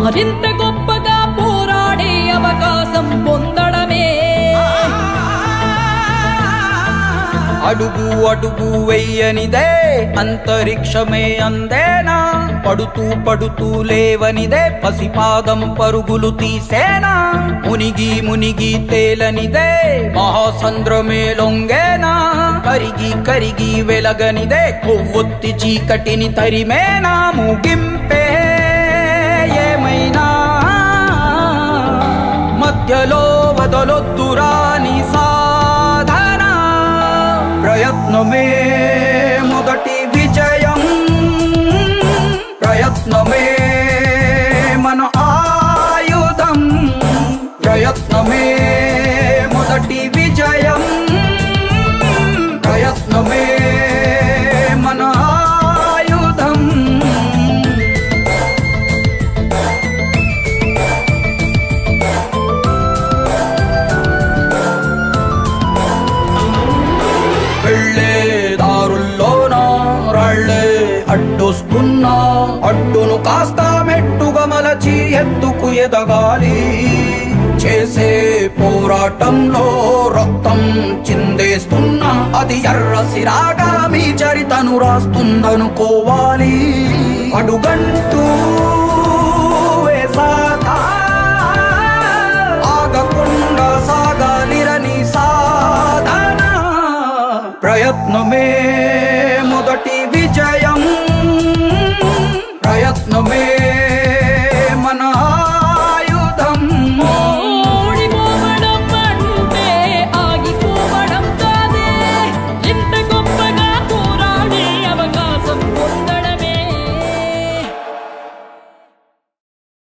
మరింత గొప్పగా పోరాడే అవకాశం పొందడమే. అడుగు అడుగు వెయ్యనిదే అంతరిక్షమే అందేనా, పడుతూ పడుతూ లేవనిదే పసిపాదం పరుగులు తీసేనా, మునిగి మునిగి తేలనిదే మహాసంద్రమే లొంగేనా, కరిగి కరిగి వెలగనిదే కొవ్వొత్తి చీకటిని తరిమేనా, ముగింపే ఏమైనా మధ్యలో వదలొద్దురాని సాధన, ప్రయత్నమే మొదటి విజయం, ప్రయత్నమే మన ఆయుధం, ప్రయత్నమే మొదటి విజయం, ప్రయత్నమే మన ఆయుధం. వెళ్ళే దారుల్లోన రాళ్ళే అడ్డొస్తున్నా, అడ్డును కాస్త మెట్టుగా మలచి ఎత్తుకు ఎదగాలి, చేసే పోరాటంలో రక్తం చిందేస్తున్నా అది ఎర్ర సిరాగా మీ చరితను రాస్తుందనుకోవాలి. అడుగంటూ